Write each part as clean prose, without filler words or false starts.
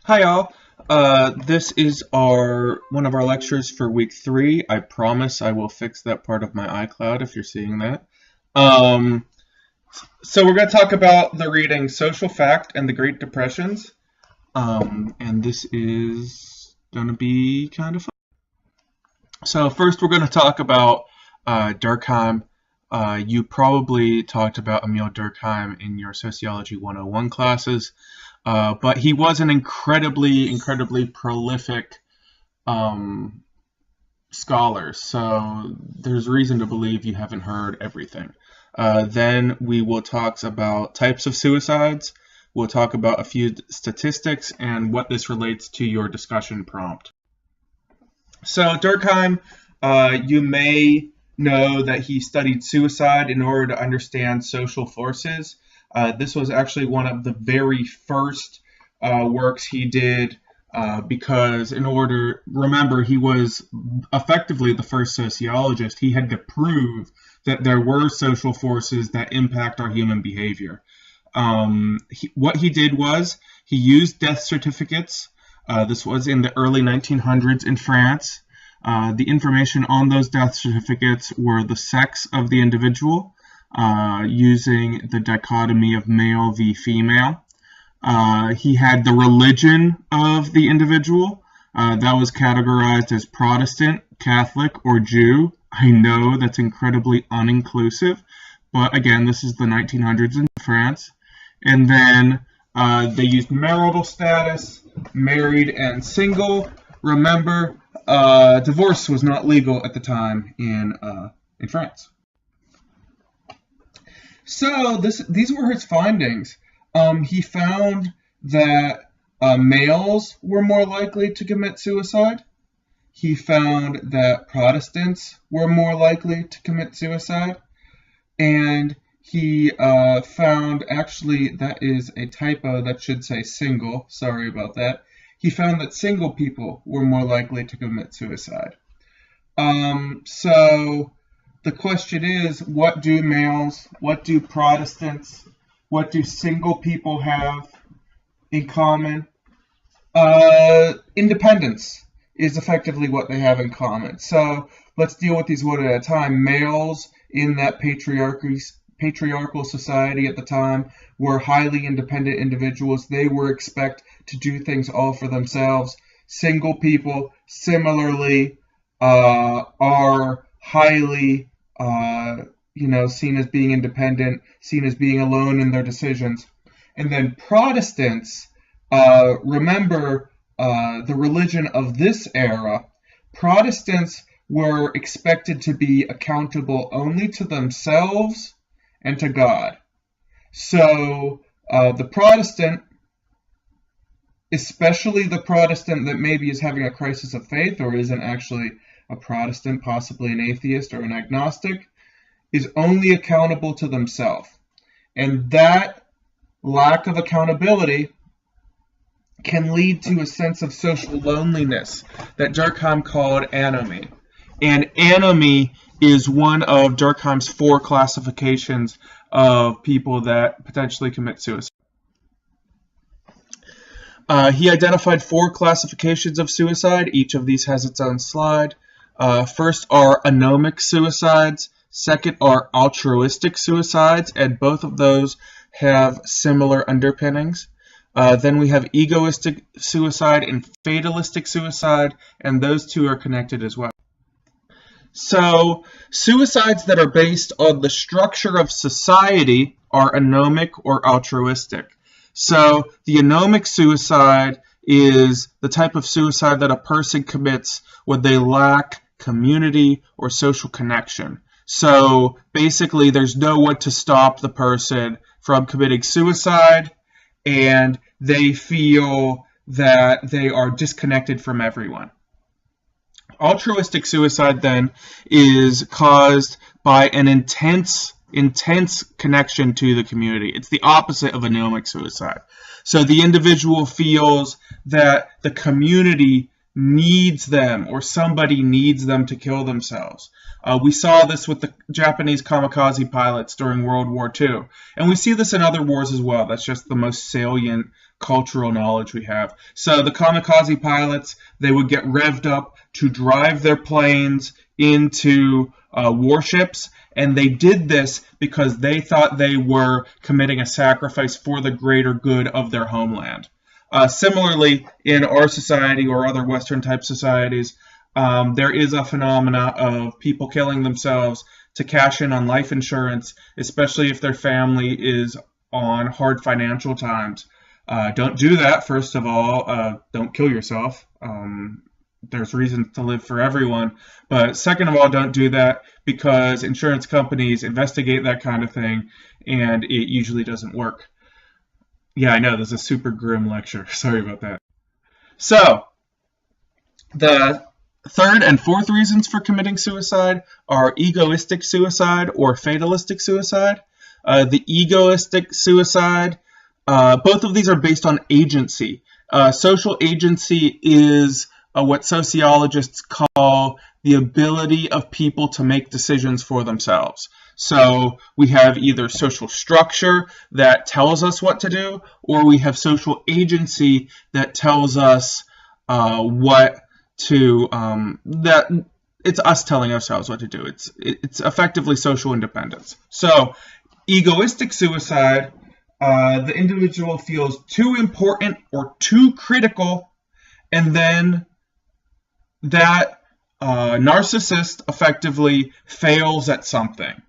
Hi all. This is our one of our lectures for week 3. I promise I will fix that part of my iCloud if you're seeing that. Um, so we're going to talk about the reading Social Fact and the Great Depressions. And this is going to be kind of fun. So first we're going to talk about Durkheim. You probably talked about Emile Durkheim in your Sociology 101 classes. But he was an incredibly prolific scholar, so there's reason to believe you haven't heard everything. Then we will talk about types of suicides. We'll talk about a few statistics and what this relates to your discussion prompt. So Durkheim, you may know that he studied suicide in order to understand social forces. This was actually one of the very first works he did because remember, he was effectively the first sociologist. He had to prove that there were social forces that impact our human behavior. What he did was he used death certificates. This was in the early 1900s in France. The information on those death certificates were the sex of the individual, using the dichotomy of male v female. He had the religion of the individual. That was categorized as Protestant, Catholic, or Jew. I know that's incredibly uninclusive, but again, this is the 1900s in France. And then they used marital status, married and single. Remember, divorce was not legal at the time in France. So these were his findings. He found that males were more likely to commit suicide. He found that Protestants were more likely to commit suicide. And he found, actually, that is a typo, that should say single. Sorry about that. He found that single people were more likely to commit suicide. So the question is, what do males, what do Protestants, what do single people have in common? Independence is effectively what they have in common. So let's deal with these one at a time. Males in that patriarchal society at the time were highly independent individuals. They were expected to do things all for themselves. Single people, similarly, are highly seen as being independent, seen as being alone in their decisions. And then Protestants, remember the religion of this era. Protestants were expected to be accountable only to themselves and to God. So the Protestant, especially the Protestant that maybe is having a crisis of faith or isn't actually a Protestant, possibly an atheist or an agnostic, is only accountable to themselves. And that lack of accountability can lead to a sense of social loneliness that Durkheim called anomie. And anomie is one of Durkheim's 4 classifications of people that potentially commit suicide. He identified 4 classifications of suicide. Each of these has its own slide. First are anomic suicides. Second are altruistic suicides, and both of those have similar underpinnings. Then we have egoistic suicide and fatalistic suicide, and those two are connected as well. So suicides that are based on the structure of society are anomic or altruistic. So the anomic suicide is the type of suicide that a person commits when they lack community or social connection. So basically there's no one to stop the person from committing suicide, and they feel that they are disconnected from everyone. Altruistic suicide then is caused by an intense connection to the community. It's the opposite of anomic suicide. So the individual feels that the community needs them, or somebody needs them to kill themselves. We saw this with the Japanese kamikaze pilots during World War II. And we see this in other wars as well. That's just the most salient cultural knowledge we have. So the kamikaze pilots, they would get revved up to drive their planes into warships, and they did this because they thought they were committing a sacrifice for the greater good of their homeland. Similarly, in our society or other Western-type societies, there is a phenomena of people killing themselves to cash in on life insurance, especially if their family is on hard financial times. Don't do that, first of all. Don't kill yourself. There's reason to live for everyone. But second of all, don't do that because insurance companies investigate that kind of thing, and it usually doesn't work. Yeah, I know, this is a super grim lecture. Sorry about that. So, the third and fourth reasons for committing suicide are egoistic suicide or fatalistic suicide. The egoistic suicide, both of these are based on agency. Social agency is what sociologists call the ability of people to make decisions for themselves. So we have either social structure that tells us what to do, or we have social agency that tells us what to, that it's us telling ourselves what to do. It's effectively social independence. So egoistic suicide, the individual feels too important or too critical, and then that narcissist effectively fails at something.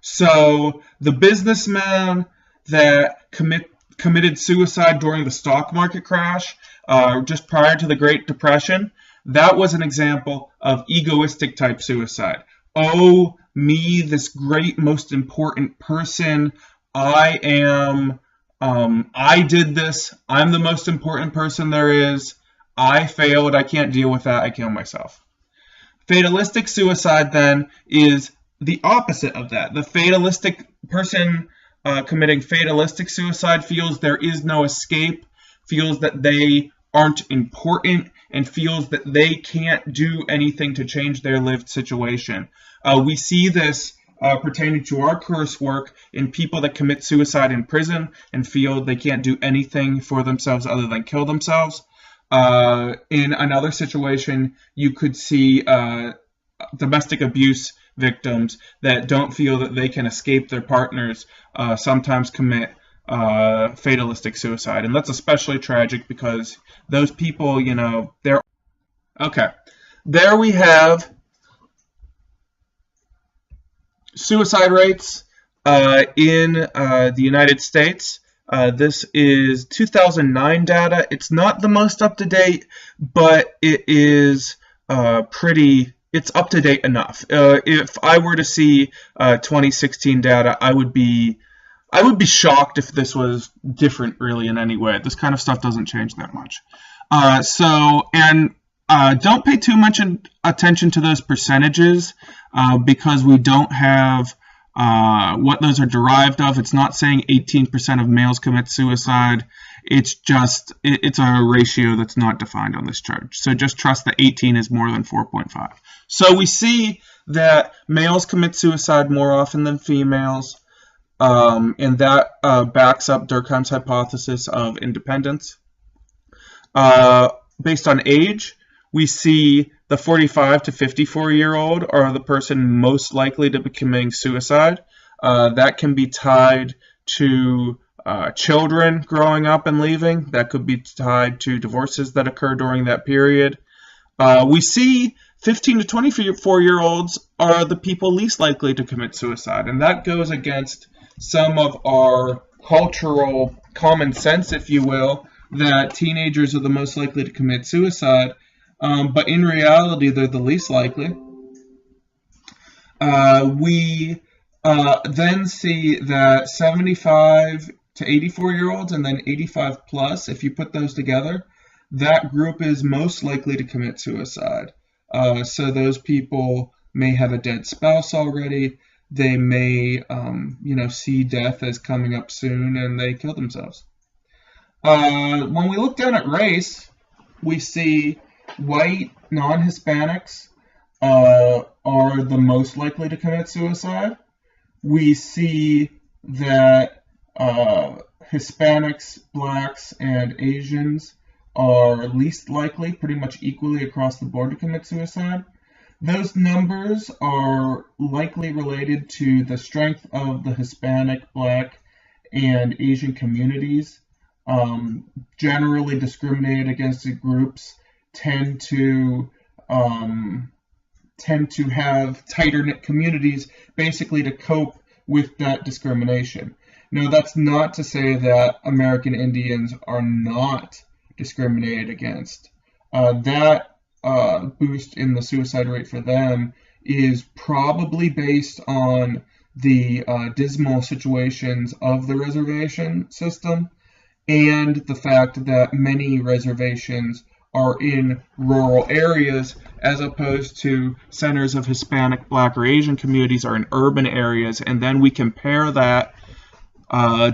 So the businessman that committed suicide during the stock market crash, just prior to the Great Depression, that was an example of egoistic type suicide. Oh, me, this great, most important person, I did this, I'm the most important person there is, I failed, I can't deal with that, I kill myself. Fatalistic suicide, then, is the opposite of that. The fatalistic person committing fatalistic suicide feels there is no escape, feels that they aren't important, and feels that they can't do anything to change their lived situation. We see this pertaining to our coursework in people that commit suicide in prison and feel they can't do anything for themselves other than kill themselves. In another situation, you could see domestic abuse victims that don't feel that they can escape their partners, sometimes commit fatalistic suicide. And that's especially tragic because those people, you know, they're... Okay, there we have suicide rates in the United States. This is 2009 data. It's not the most up-to-date, but it is it's up-to-date enough. If I were to see 2016 data, I would be shocked if this was different really in any way. This kind of stuff doesn't change that much. Don't pay too much attention to those percentages because we don't have what those are derived of. It's not saying 18% of males commit suicide. It's just, it's a ratio that's not defined on this chart. So just trust that 18 is more than 4.5. So we see that males commit suicide more often than females, and that backs up Durkheim's hypothesis of independence. Based on age, we see the 45 to 54-year-old are the person most likely to be committing suicide. That can be tied to children growing up and leaving. That could be tied to divorces that occur during that period. We see 15 to 24-year-olds are the people least likely to commit suicide, and that goes against some of our cultural common sense, if you will, that teenagers are the most likely to commit suicide. But in reality, they're the least likely. We then see that 75 to 84-year-olds and then 85 plus, if you put those together, that group is most likely to commit suicide. So those people may have a dead spouse already. They may, see death as coming up soon, and they kill themselves. When we look down at race, we see white non-Hispanics are the most likely to commit suicide. We see that Hispanics, blacks, and Asians are least likely, pretty much equally across the board, to commit suicide. Those numbers are likely related to the strength of the Hispanic, black, and Asian communities. Generally discriminated against groups tend to have tighter-knit communities, basically to cope with that discrimination. Now, that's not to say that American Indians are not discriminated against. That boost in the suicide rate for them is probably based on the dismal situations of the reservation system and the fact that many reservations are in rural areas as opposed to centers of Hispanic, Black, or Asian communities are in urban areas. And then we compare that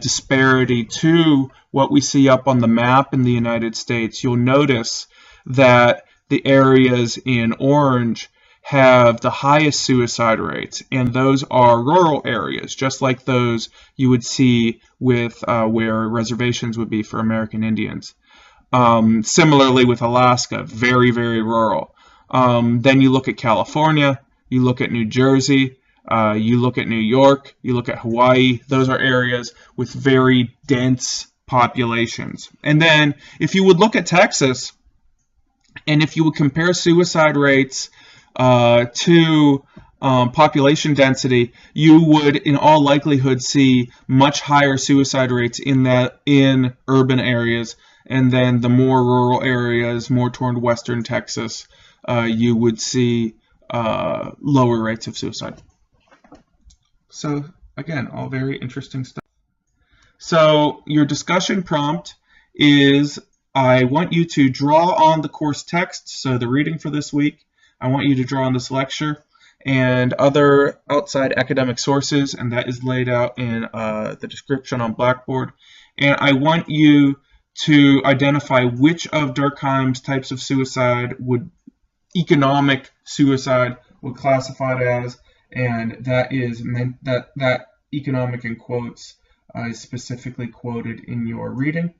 disparity to what we see up on the map in the United States. You'll notice that the areas in orange have the highest suicide rates, and those are rural areas, just like those you would see with where reservations would be for American Indians. Similarly with Alaska, very, very rural. Then you look at California, you look at New Jersey, you look at New York, you look at Hawaii. Those are areas with very dense populations. And then if you would look at Texas, and if you would compare suicide rates to population density, you would in all likelihood see much higher suicide rates in urban areas. And then the more rural areas, more toward western Texas, you would see lower rates of suicide. So again, all very interesting stuff. So your discussion prompt is, I want you to draw on the course text, so the reading for this week. I want you to draw on this lecture and other outside academic sources, and that is laid out in the description on Blackboard. And I want you to identify which of Durkheim's types of suicide economic suicide would classify it as, and that is meant that economic in quotes is specifically quoted in your reading.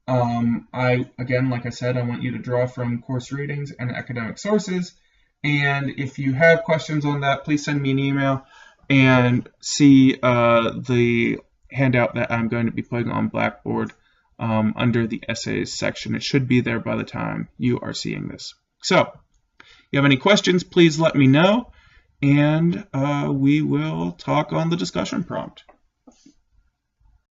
Again, like I said, I want you to draw from course readings and academic sources. And if you have questions on that, please send me an email and see the handout that I'm going to be putting on Blackboard under the essays section. It should be there by the time you are seeing this. So, if you have any questions, please let me know, and we will talk on the discussion prompt.